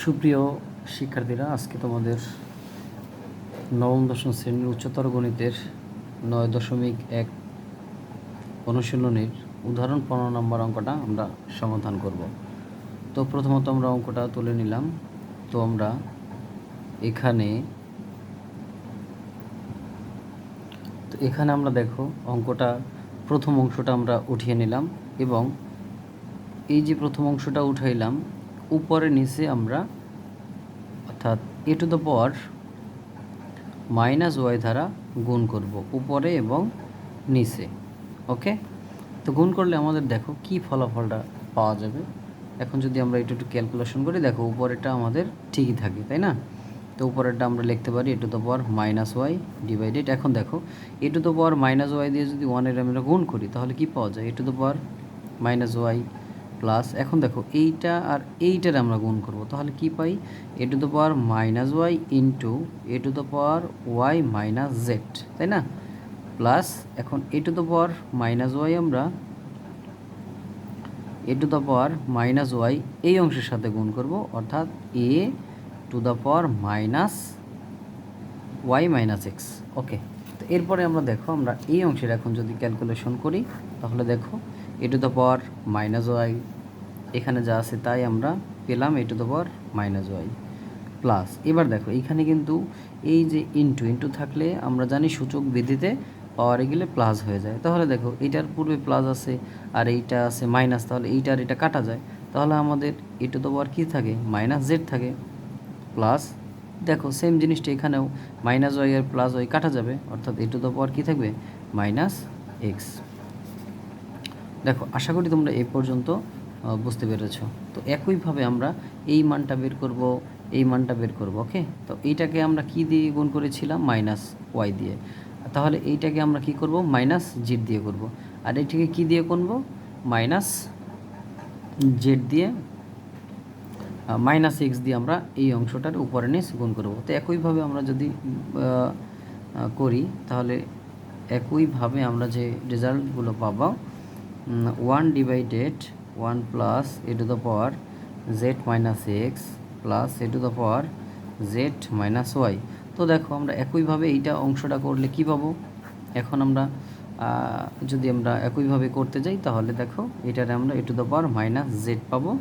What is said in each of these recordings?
সুপ্রিয় শিক্ষার্থীরা, আজকে তোমাদের নবম দশম শ্রেণীর উচ্চতর গণিতের 9.1 অনুশীলনীর উদাহরণ 15 নম্বর অঙ্কটা আমরা সমাধান করব। তো প্রথমত আমরা অঙ্কটা তুলে নিলাম। তো আমরা এখানে আমরা দেখো অঙ্কটা প্রথম অংশটা আমরা উঠিয়ে নিলাম এবং এই যে প্রথম অংশটা উঠাইলাম উপরে নিচে আমরা অর্থাৎ a to the power -y দ্বারা গুণ করব উপরে এবং নিচে। ওকে, তো গুণ করলে আমাদের দেখো কি ফলাফলটা পাওয়া যাবে। এখন যদি আমরা একটু ক্যালকুলেশন করি, দেখো উপরেরটা আমাদের ঠিকই থাকে, তাই না? তো উপরেরটা আমরা লিখতে পারি a to the power -y divided. এখন দেখো a to the power -y দিয়ে যদি 1 এর আমরা গুণ করি তাহলে কি পাওয়া যায়? A to the power -y plus, এখন দেখো এইটা আর এইটার আমরা গুণ করব তাহলে কি পাই? A to the power -y into a to the power y minus z, তাই না? প্লাস এখন a to the power -y আমরা a to the power -y এই অংশের সাথে গুণ করব, অর্থাৎ a to the power -y minus x. Okay, তো এরপরে আমরা দেখো আমরা এই অংশের এখন যদি ক্যালকুলেশন করি তাহলে দেখো a to the power -y এখানে যা আছে তাই আমরা পেলাম a to the power -y plus. এবার দেখো এইখানে কিন্তু এই যে ইন্টু থাকলে আমরা জানি সূচক বিধিতে পাওয়ারে গেলে প্লাস হয়ে যায়। তাহলে দেখো এইটার পূর্বে প্লাস আছে আর এইটা আছে মাইনাস, তাহলে এইটা আর এটা কাটা যায়। তাহলে আমাদের এ টু দ্য পাওয়ার কী থাকে? -z থাকে। প্লাস দেখো সেম জিনিসটা এখানেও -y আর +y কাটা যাবে, অর্থাৎ এ টু দ্য পাওয়ার কী থাকবে? -x। দেখো আশা করি তোমরা এই পর্যন্ত বুঝতে পেরেছো। তো একইভাবে আমরা এই মানটা বের করব, এই মানটা বের করব। ওকে, তো এইটাকে আমরা কি দিয়ে গুণ করেছিলাম? -y দিয়ে। তাহলে এইটাকে আমরা কি করব? -z দিয়ে করব। আর এইটাকে কি দিয়ে করব? -z দিয়ে -x দিয়ে আমরা এই অংশটার উপরে নিচ গুণ করব। তো একইভাবে আমরা যদি করি তাহলে একইভাবে আমরা যে রেজাল্টগুলো পাবো 1 divided 1 plus a to the power z minus x plus a to the power z minus y. তো দেখো আমরা একইভাবে এইটা অংশটা করলে কি পাবো? এখন আমরা যদি আমরা একইভাবে করতে যাই তাহলে দেখো এটারে আমরা a to the power -z পাবো,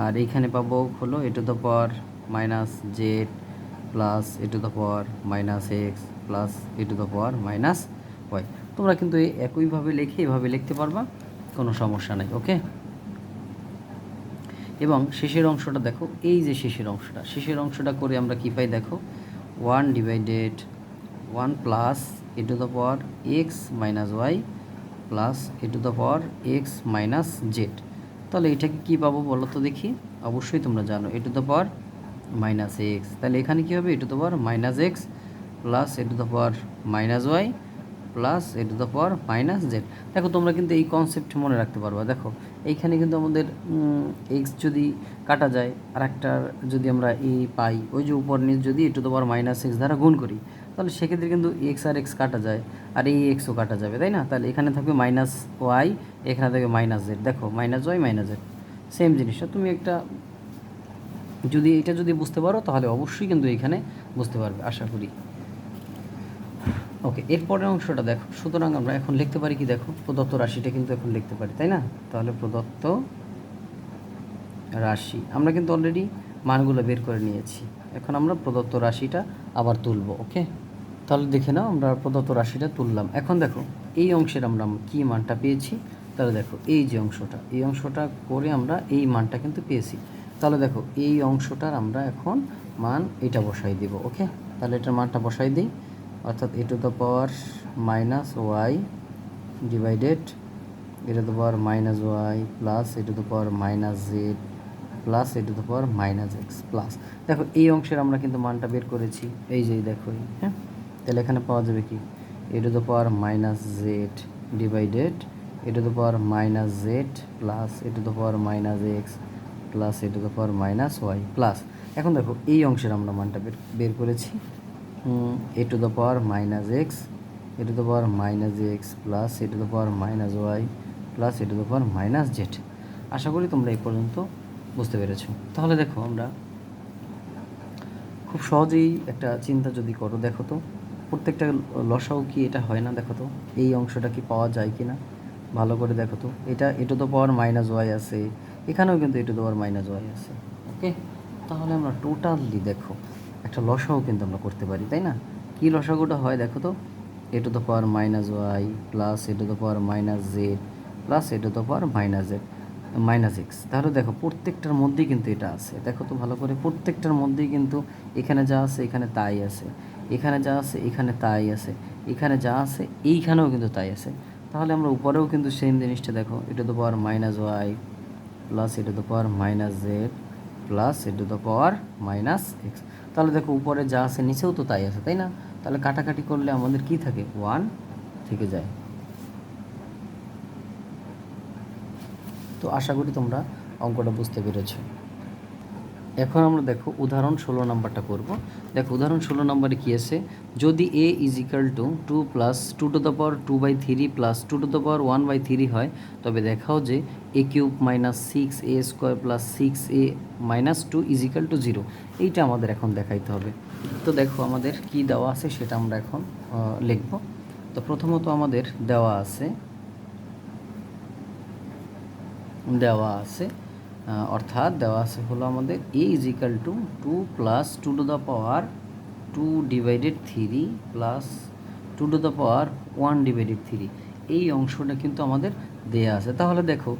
আর এইখানে পাবো হলো a to the power -z plus a to the power -x plus a to the power -y। তোমরা কিন্তু এই একইভাবে লিখে এভাবে লিখতে পারবা, কোনো সমস্যা নেই। ওকে, এবং শেষের অংশটা দেখো, এই যে শেষের অংশটা করে আমরা কি পাই? দেখো 1 divided 1 plus a to the power x minus y plus a to the power x minus z. তাহলে এটাকে কী পাবো বলো তো দেখি? অবশ্যই তোমরা জানো a to the power -x। তাহলে এখানে কী হবে? A to the power -x plus a to the power -y plus a to the power -z। দেখো তোমরা কিন্তু এই কনসেপ্ট মনে রাখতে পারবা। দেখো এইখানে কিন্তু আমাদের x যদি কাটা যায় আর একটা যদি আমরা পাই, ওই যে উপর নিচ যদি এ টু দ্য পাওয়ার -x দ্বারা গুণ করি তাহলে সেক্ষেত্রে কিন্তু x আর x কাটা যায় আর এই এক্সও কাটা যাবে, তাই না? তাহলে এখানে থাকবে -y, এখানে থাকবে -z। দেখো -y -z সেম জিনিসটা তুমি একটা যদি এটা যদি বুঝতে পারো তাহলে অবশ্যই কিন্তু এখানে বুঝতে পারবে, আশা করি। ওকে, এরপরের অংশটা দেখো। সুতরাং আমরা এখন লিখতে পারি কি? দেখো প্রদত্ত রাশিটা কিন্তু এখন লিখতে পারি, তাই না? তাহলে প্রদত্ত রাশি আমরা কিন্তু অলরেডি মানগুলো বের করে নিয়েছি। এখন আমরা প্রদত্ত রাশিটা আবার তুলব। ওকে, তাহলে দেখে নাও আমরা প্রদত্ত রাশিটা তুললাম। এখন দেখো এই অংশের আমরা কী মানটা পেয়েছি। তাহলে দেখো এই যে অংশটা, এই অংশটা করে আমরা এই মানটা কিন্তু পেয়েছি। তাহলে দেখো এই অংশটার আমরা এখন মান এটা বসাই দিব। ওকে, তাহলে এটার মানটা বসাই দিই, অর্থাৎ a to the power -y divided a to the power -y plus a to the power -z plus a to the power -x plus. দেখো এই অংশের আমরা কিন্তু মানটা বের করেছি, এই যে দেখো। হ্যাঁ, তাহলে এখানে পাওয়া যাবে কি? A to the power -z divided a to the power -z plus a to the power -x plus a to the power -y plus. এখন দেখো এই অংশের আমরা মানটা বের করেছি a to the power -x a to the power -x plus a to the power -y plus a to the power -z। আশা করি তোমরা এই পর্যন্ত বুঝতে পেরেছো। তাহলে দেখো আমরা খুব সহজেই একটা চিন্তা যদি করো, দেখো তো প্রত্যেকটা লসাও কি এটা হয় না, দেখো তো এই অংশটা কি পাওয়া যায় কি না, ভালো করে দেখো তো। এটা a to the power minus y আছে, এখানেও কিন্তু a to the power minus y আছে। ওকে, তাহলে আমরা টোটালি দেখো একটা লসাও কিন্তু আমরা করতে পারি, তাই না? কী লসাগুটা হয় দেখো তো, a to the power minus y plus a to the power minus z plus a to the power minus z minus x. তাহলে দেখো প্রত্যেকটার মধ্যেই কিন্তু এটা আছে, দেখো তো ভালো করে, প্রত্যেকটার মধ্যেই কিন্তু এখানে যা আছে এখানে তাই আছে, এখানে যা আছে এখানে তাই আছে, এখানে যা আছে এইখানেও কিন্তু তাই আছে। তাহলে আমরা উপরেও কিন্তু সেম জিনিসটা দেখো, a to the power minus y plus a to the power minus z plus a to the power minus x. তাহলে দেখো উপরে যা আছে নিচেও তো তাই আছে, তাই না? তাহলে কাটাকাটি করলে আমাদের কি থাকে, 1 থেকে যায়। তো আশা করি তোমরা অঙ্কটা বুঝতে পেরেছো। এখন আমরা দেখো উদাহরণ 16 নাম্বারটা করব। দেখো উদাহরণ 16 নাম্বারে কী আছে, যদি a is equal to 2 plus 2 to the power 2/3 plus 2 to the power 1/3 হয়, তবে দেখাও যে a cube minus 6 a square plus 6 a minus 2 is equal to 0। এইটা আমাদের এখন দেখাইতে হবে। তো দেখো আমাদের কি দেওয়া আছে সেটা আমরা এখন লিখব। তো প্রথমত আমাদের দেওয়া আছে অর্থাৎ দেওয়া আছে হলো আমাদের a is equal to 2 plus 2 to the power 2/3 plus 2 to the power 1/3। এই অংশটা কিন্তু আমাদের দেয়া আছে। তাহলে দেখো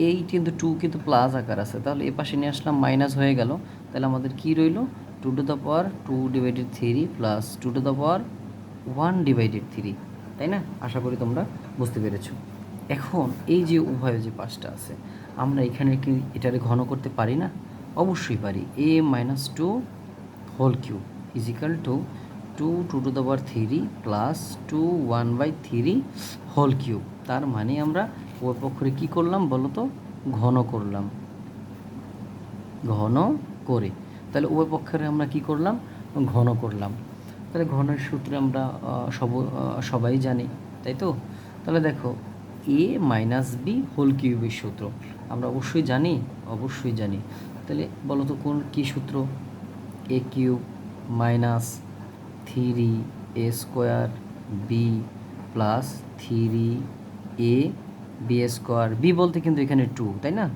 এই কিন্তু 2 কিন্তু প্লাস আকার আছে, তাহলে এ পাশে নিয়ে আসলাম মাইনাস হয়ে গেল। তাহলে আমাদের কি রইল, 2 to the power 2/3 plus 2 to the power 1/3, তাই না? আশা করি তোমরা বুঝতে পেরেছো। এখন এই যে উভয় যে পাশটা আছে, আমরা এখানে কি এটারে ঘন করতে পারি না? অবশ্যই পারি। a minus 2 whole cube is equal to 2 2 to the power 3 plus 2 1/3 whole cube. তার মানে আমরা উভয় পক্ষে কী করলাম বলো তো, ঘন করলাম, ঘন করে। তাহলে উভয় পক্ষের আমরা কি করলাম, ঘন করলাম। তাহলে ঘনের সূত্রে আমরা সবাই জানি, তাই তো? তাহলে দেখো এ মাইনাস বি হোল কিউবের সূত্র আমরা অবশ্যই জানি। তাহলে বলো তো কী সূত্র, a cube minus 3 a square b plus 3 a b square, b বলতে কিন্তু এখানে 2, তাই না?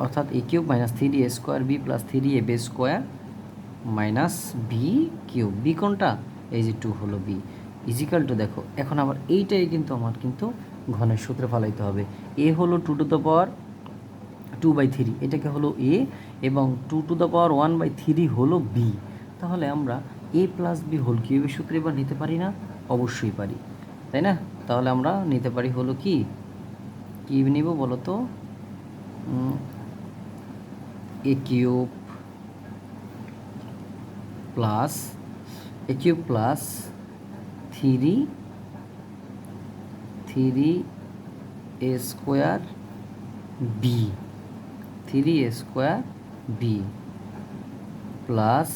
অর্থাৎ a cube minus 3 a square b plus 3 a b square minus b cube, b কোনটা, এই যে 2 হলো বি ইজিক্যাল টু। দেখো এখন আবার এইটাই কিন্তু আমার কিন্তু ঘনের সূত্রে ফালাইতে হবে। এ হলো 2 টু দ্য পাওয়ার 2/3, এটাকে হলো এ, এবং 2 টু দ্য পাওয়ার 1/3 হলো বি। তাহলে আমরা এ প্লাস বি হোল কিউবের সূত্রে এবার নিতে পারি না? অবশ্যই পারি, তাই না? তাহলে আমরা নিতে পারি হলো কি নিব বলো তো, a cube plus 3 a square b, 3 a square b plus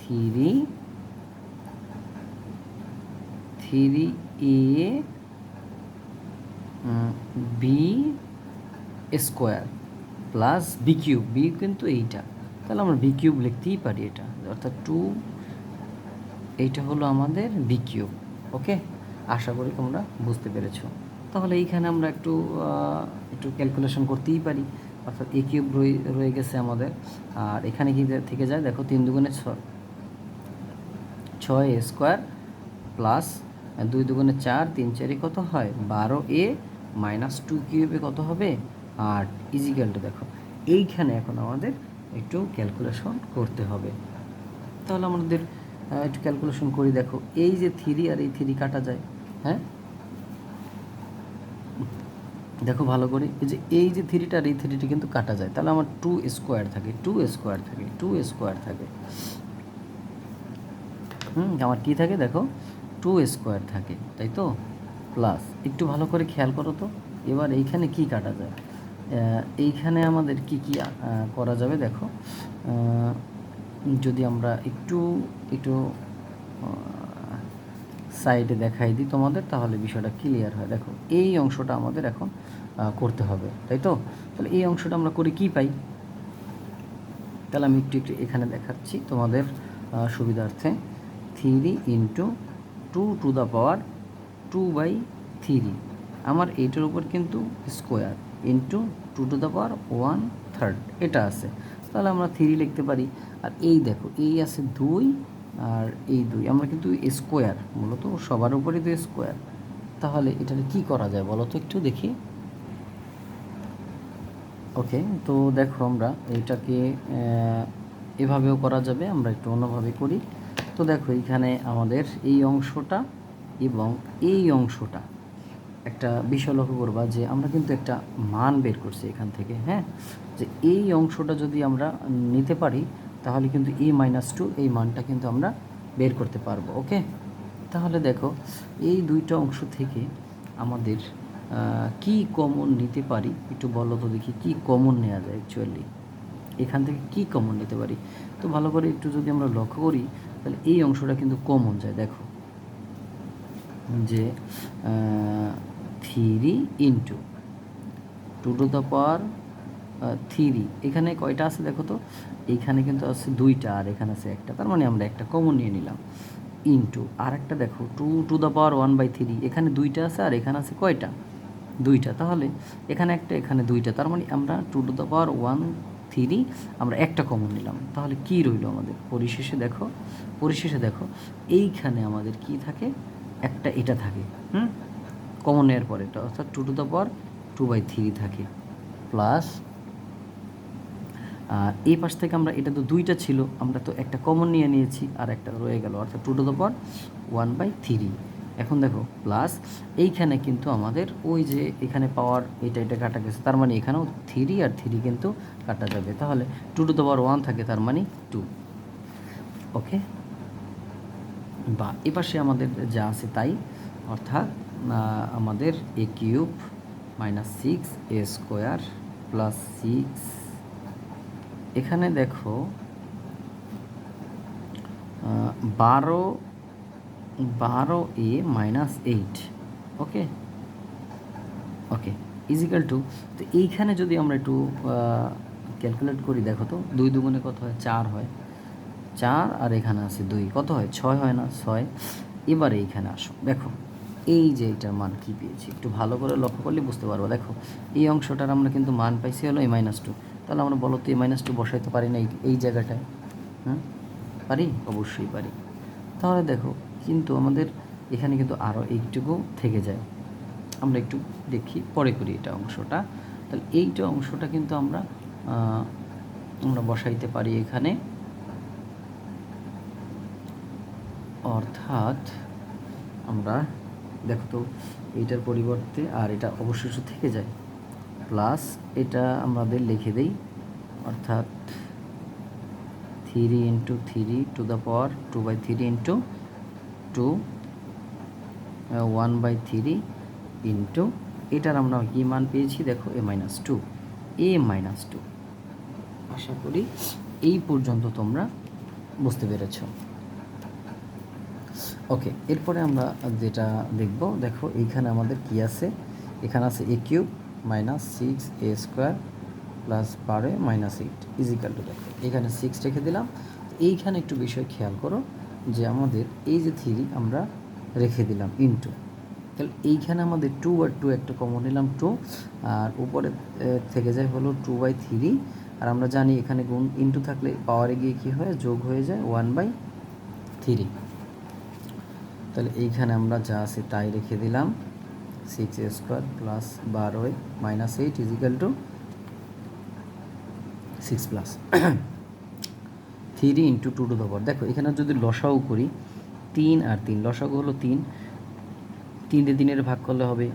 3 a b square plus b cube, b কিন্তু এইটা, তাহলে আমরা বি কিউব লিখতেই পারি এটা, অর্থাৎ 2, এইটা হলো আমাদের বি কিউব। ওকে, আশা করি তোমরা বুঝতে পেরেছো। তাহলে এইখানে আমরা একটু ক্যালকুলেশন করতেই পারি, অর্থাৎ এ কিউব রয়ে গেছে আমাদের, আর এখানে কি থেকে যায় দেখো, 3 দুগুণে 6 এ স্কোয়ার প্লাস 2 দুগুণে 4, 3 4 কত হয় 12 এ মাইনাস 2 কিউবে কত হবে 8 ইজিক্যাল টু। দেখো এইখানে এখন আমাদের একটু ক্যালকুলেশন করতে হবে। তাহলে আমাদের একটু ক্যালকুলেশন করি। দেখো এই যে 3 আর এই 3 কাটা যায়, হ্যাঁ দেখো ভালো করে, এই যে 3টা আর এই 3টা কিন্তু কাটা যায়, তাহলে আমার 2 স্কোয়ার থাকে, আমার কী থাকে দেখো 2 স্কোয়ার থাকে, তাই তো? প্লাস একটু ভালো করে খেয়াল করো তো, এবার এইখানে কি কাটা যায়, এইখানে আমাদের কি করা যাবে দেখো, যদি আমরা একটু সাইডে দেখাই দিই তোমাদের, তাহলে বিষয়টা ক্লিয়ার হয়। দেখো এই অংশটা আমাদের এখন করতে হবে, তাই তো? তাহলে এই অংশটা আমরা করে কি পাই, তাহলে আমি একটু একটু এখানে দেখাচ্ছি তোমাদের সুবিধার্থে। 3 ইন্টু 2^2 আমার এইটার উপর কিন্তু স্কোয়ার ইন্টু 2^1/3 এটা আছে, তাহলে আমরা 3 লিখতে পারি। আর এই দেখো এই আছে 2 আর এই 2, আমরা কিন্তু স্কোয়ার, মূলত সবার উপরে তো স্কোয়ার। তাহলে এটাকে কি করা যায় বলো তো একটু দেখি। ওকে, তো দেখো আমরা এইটাকে এভাবেও করা যাবে, আমরা একটু অন্যভাবে করি। তো দেখো এইখানে আমাদের এই অংশটা এবং এই অংশটা, একটা বিষয় লক্ষ্য করবা যে আমরা কিন্তু একটা মান বের করছি এখান থেকে, হ্যাঁ, যে এই অংশটা যদি আমরা নিতে পারি তাহলে কিন্তু a-2 এই মানটা কিন্তু আমরা বের করতে পারবো। ওকে, তাহলে দেখো এই দুইটা অংশ থেকে আমাদের কি কমন নিতে পারি একটু বলো তো দেখি, কি কমন নেওয়া যায় অ্যাকচুয়ালি, এখান থেকে কি কমন নিতে পারি। তো ভালো করে একটু যদি আমরা লক্ষ্য করি তাহলে এই অংশটা কিন্তু কমন যায়। দেখো যে 3 ইন্টু 2^3, এখানে কয়টা আছে দেখো তো, এইখানে কিন্তু আছে 2টা আর এখানে আছে একটা, তার মানে আমরা একটা কমন নিয়ে নিলাম। ইন্টু আর একটা দেখো 2^1/3, এখানে 2টা আছে আর এখানে আছে কয়টা, 2টা, তাহলে এখানে একটা এখানে 2টা, তার মানে আমরা 2^1/3 আমরা একটা কমন নিলাম। তাহলে কি রইল আমাদের পরিশেষে দেখো এইখানে আমাদের কি থাকে, একটা এটা থাকে, কমন নেওয়ার পরে এটা, অর্থাৎ 2^2/3 থাকে, প্লাস এই পাশ থেকে আমরা, এটা তো 2টা ছিল, আমরা তো একটা কমন নিয়ে নিয়েছি আর একটা রয়ে গেল, অর্থাৎ 2^1/3। এখন দেখো প্লাস এইখানে কিন্তু আমাদের ওই যে এখানে পাওয়ার এটা কাটা গেছে, তার মানে এখানেও 3 আর 3 কিন্তু কাটা যাবে, তাহলে 2^1 থাকে, তার মানে 2। ওকে, বা এ পাশে আমাদের যা আছে তাই, অর্থাৎ আমাদের a³ - 6a² প্লাস 6, এখানে দেখো 12a-8। ওকে ওকে ইজিক্যাল টু, তো এইখানে যদি আমরা একটু ক্যালকুলেট করি, দেখো তো 2 দুগুণে কত হয়, 4 হয়, 4 আর এখানে আছে 2, কত হয়, 6 হয় না, 6। এবারে এইখানে আসো, দেখো এই যে এটার মান কী পেয়েছি একটু ভালো করে লক্ষ্য করলে বুঝতে পারবো। দেখো এই অংশটার আমরা কিন্তু মান পাইছি হলো a-2, তাহলে আমরা বলো তো a-2 বসাইতে পারি না এই জায়গাটায়, পারি, অবশ্যই পারি। তাহলে দেখো কিন্তু আমাদের এখানে কিন্তু আরও এইটুকু থেকে যায়, আমরা একটু দেখি পরে করি এটা অংশটা। তাহলে এইটা অংশটা কিন্তু আমরা বসাইতে পারি এখানে, অর্থাৎ আমরা দেখো তো এইটার পরিবর্তে আর এটা অবশ্যই থেকে যায়, প্লাস এটা আমাদের লিখে দেই, অর্থাৎ 3 × 3 2^2/3 ইন্টু 2 1/3 ইন্টু এটার আমরা কি মান পেয়েছি দেখো a-2। আশা করি এই পর্যন্ত তোমরা বুঝতে পেরেছ। ওকে, এরপরে আমরা যেটা দেখব, দেখো এইখানে আমাদের কি আছে, এখানে আছে a³ - 6a² plus 12a-8 is equal two, দেখো এখানে 6 রেখে দিলাম। এইখানে একটু বিষয় খেয়াল করো যে আমাদের এই যে 3 আমরা রেখে দিলাম ইন্টু, তাহলে এইখানে আমাদের 2 আর 2 একটা কমন নিলাম 2, আর উপরে থেকে যায় হলো 2/3, আর আমরা জানি এখানে গুণ ইন্টু থাকলে পাওয়ারে গিয়ে কী হয়, যোগ হয়ে যায় 1/3। তাহলে এইখানে আমরা যা আছে তাই রেখে দিলাম, 6a² plus 12a-8 is equal to 6 plus 3 into 2^, দেখো এখানে যদি লসাও করি 3 আর 3, লসাগু হলো 3, 3 দিয়ে 3 ভাগ করলে হবে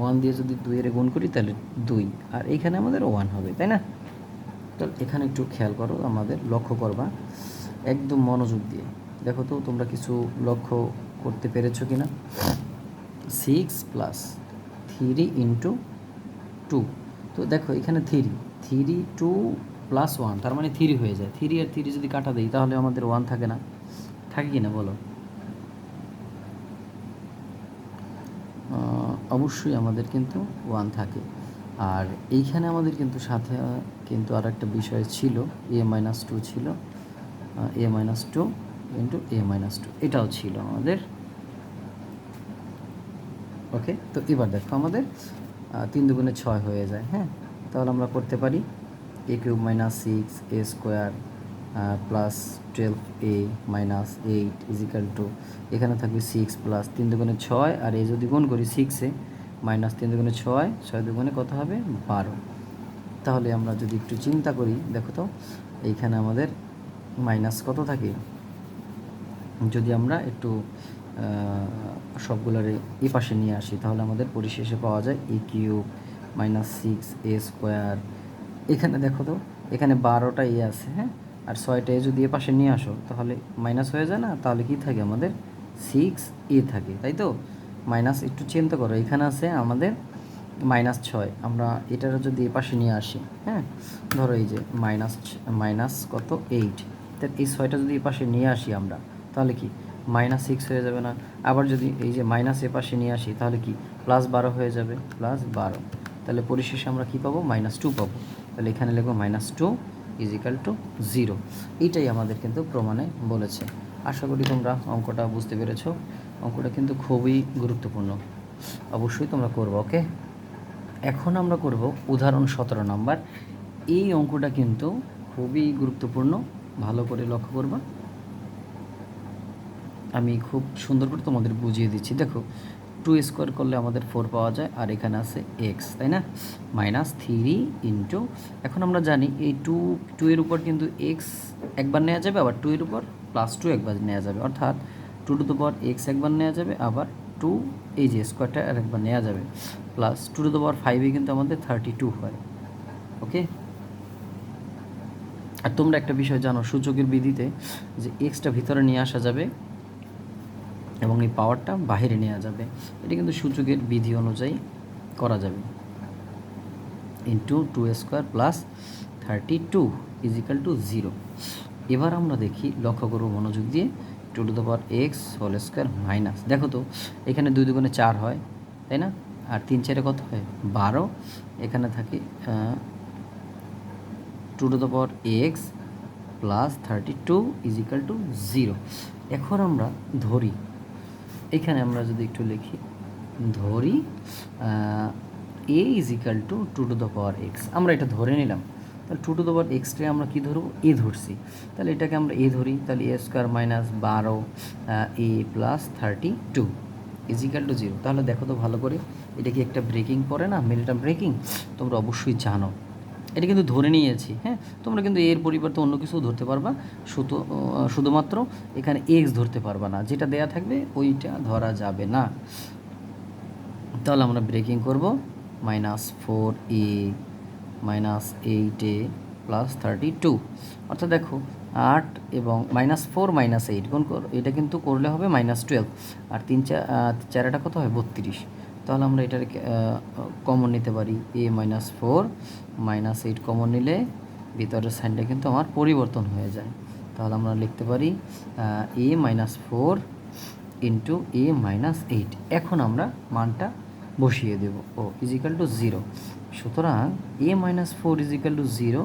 1 দিয়ে যদি 2 গুণ করি তাহলে 2, আর এইখানে আমাদের 1 হবে, তাই না। তাহলে এখানে একটু খেয়াল করো, আমাদের লক্ষ্য করবা একদম মনোযোগ দিয়ে, দেখো তো তোমরা কিছু লক্ষ্য করতে পেরেছো কি না। 6 প্লাস 3 ইন্টু 2, তো দেখো এখানে 3 2 প্লাস 1, তার মানে 3 হয়ে যায়, 3 আর 3 যদি কাটা দিই তাহলে আমাদের 1 থাকে না, থাকে কি না বলো। অবশ্যই আমাদের কিন্তু 1 থাকে, আর এইখানে আমাদের কিন্তু সাথে কিন্তু আর একটা বিষয় ছিল, a-2 ছিল, a-2 ইন্টু a-2 এটাও ছিল আমাদের। ওকে, তো এবার দেখো আমাদের 3 দুগুণে 6 হয়ে যায়। হ্যাঁ, তাহলে আমরা করতে পারি a³ - 6a² plus 12a - 8 is equal two, এখানে থাকবে 6 প্লাস 3 দুগুণে 6, আর এই যদি গুণ করি 6-এ মাইনাস 3 দুগুণে 6, 6 দুগুণে কত হবে 12। তাহলে আমরা যদি একটু চিন্তা করি, দেখো তো এইখানে আমাদের মাইনাস কত থাকে, যদি আমরা একটু সবগুলোর এই পাশে নিয়ে আসি তাহলে আমাদের পরিশেষে পাওয়া যায় a³ - 6a²। এখানে দেখো তো এখানে 12টা এ আছে, হ্যাঁ, আর 6টা এ যদি এ পাশে নিয়ে আসো তাহলে মাইনাস হয়ে যায় না, তাহলে কি থাকে আমাদের 6a থাকে, তাই তো। মাইনাস একটু চিন্তা করো, এখানে আছে আমাদের -6, আমরা এটারও যদি এ পাশে নিয়ে আসি, হ্যাঁ, ধরো এই যে মাইনাস কত 8, তাহলে এই 6টা যদি এ পাশে নিয়ে আসি আমরা তাহলে কি -6 হয়ে যাবে না। আবার যদি এই যে মাইনাস এ পাশে নিয়ে আসি তাহলে কি +12 হয়ে যাবে, +12। তাহলে পরিশেষে আমরা কি পাবো, -2 পাবো। তাহলে এখানে লিখবো -2 = 0। এইটাই আমাদের কিন্তু প্রমাণে বলেছে। আশা করি তোমরা অঙ্কটা বুঝতে পেরেছো। অঙ্কটা কিন্তু খুবই গুরুত্বপূর্ণ, অবশ্যই তোমরা করবো। ওকে, এখন আমরা করব উদাহরণ 17 নাম্বার। এই অঙ্কটা কিন্তু খুবই গুরুত্বপূর্ণ, ভালো করে লক্ষ্য করবা। আমি খুব সুন্দর করে তোমাদের বুঝিয়ে দিচ্ছি। দেখো 2² করলে আমাদের 4 পাওয়া যায়, আর এখানে আছে x, তাই না, -3 ইন্টু, এখন আমরা জানি এই 2 এর উপর কিন্তু x একবার নেওয়া যাবে, আবার 2 এর উপর +2 একবার নেওয়া যাবে, অর্থাৎ 2x একবার নেওয়া যাবে, আবার 2 এই যে স্কোয়ারটা আর একবার নেওয়া যাবে, প্লাস 2⁵ কিন্তু আমাদের 32 হয়। ওকে, আর তোমরা একটা বিষয় জানো, সূচকের বিধিতে যে এক্সটা ভিতরে নিয়ে আসা যাবে এবং এই পাওয়ারটা বাইরে নেওয়া যাবে, এটা কিন্তু সূচকের বিধি অনুযায়ী করা যাবে। Into 2² plus 32 = 0। এবার আমরা দেখি, লক্ষ্য করব মনোযোগ দিয়ে, 2x² মাইনাস, দেখো তো এখানে 2 দুগুণে 4 হয়, তাই না, আর 3 4-এ কত হয় 12, এখানে থাকে 2x প্লাস 32 = 0। এখন আমরা ধরি, এখানে আমরা যদি একটু লিখি, ধরি a = 2x, আমরা এটা ধরে নিলাম। তাহলে 2x-টাকে আমরা কি ধরবো, a ধরছি, তাহলে এটাকে আমরা a ধরি, তাহলে a² - 12 a প্লাস 32 = 0। তাহলে দেখো তো ভালো করে, এটা কি একটা ব্রেকিং পড়ে না, মিলিটাম ব্রেকিং, তোমরা অবশ্যই জানো। এটা কিন্তু ধরে নিয়েছি, হ্যাঁ, তোমরা কিন্তু এর পরিবর্তে অন্য কিছু ধরতে পারবা, শুধুমাত্র এখানে এক্স ধরতে পারবা না, যেটা দেয়া থাকবে ওইটা ধরা যাবে না। তাহলে আমরা ব্রেকিং করব, -4a -8a প্লাস 32, অর্থাৎ দেখো 8 এবং -4 -8 গুণ এটা কিন্তু করলে হবে -12, আর 3 4 কত হয় 32। তাহলে আমরা এটার কমন নিতে পারি, a-4 -8 কমন নিলে ভিতরের সাইনটা কিন্তু আমার পরিবর্তন হয়ে যায়। তাহলে আমরা লিখতে পারি a-4 ইন্টু a-8। এখন আমরা মানটা বসিয়ে দেব, ও = 0। সুতরাং a-4 = 0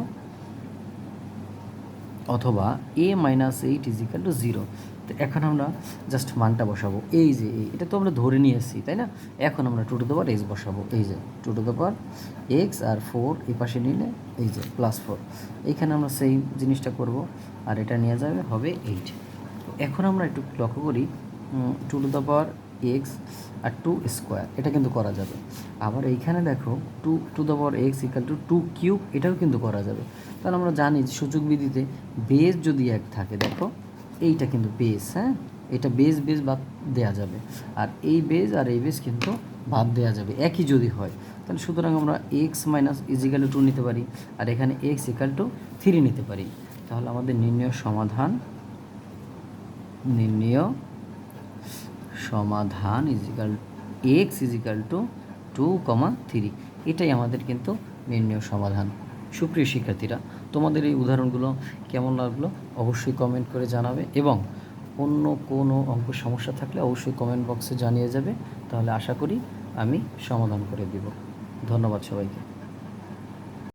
অথবা a-8 = 0। তো এখন আমরা জাস্ট মানটা বসাবো, এই যে এটা তো আমরা ধরে নিয়ে এসেছি, তাই না। এখন আমরা 2x বসাবো, এই যে 2x আর 4 এই পাশে নিলে এই যে +4, এইখানে আমরা সেই জিনিসটা করব, আর এটা নিয়ে যাবে হবে 8। তো এখন আমরা একটু লক্ষ্য করি, 2x আর 2², এটা কিন্তু করা যাবে। আবার এইখানে দেখো 2x = 2³ এটাও কিন্তু করা যাবে। তাহলে আমরা জানি যে সূচক বিধিতে বেস যদি 1 থাকে, দেখো এইটা কিন্তু বেস, হ্যাঁ, এটা বেস বাদ দেওয়া যাবে, আর এই বেস আর এই বেস কিন্তু বাদ দেওয়া যাবে একই যদি হয়। তাহলে সুতরাং আমরা x - 2 নিতে পারি, আর এখানে x = 3 নিতে পারি। তাহলে আমাদের নির্ণয় সমাধান x = 2, 3, এটাই আমাদের কিন্তু নির্ণয় সমাধান। সুপ্রিয় শিক্ষার্থীরা, তোমাদের এই উদাহরণগুলো কেমন লাগলো অবশ্যই কমেন্ট করে জানাবে, এবং অন্য কোনো অঙ্ক সমস্যা থাকলে অবশ্যই কমেন্ট বক্সে জানিয়ে যাবে, তাহলে আশা করি আমি সমাধান করে দেব। ধন্যবাদ সবাইকে।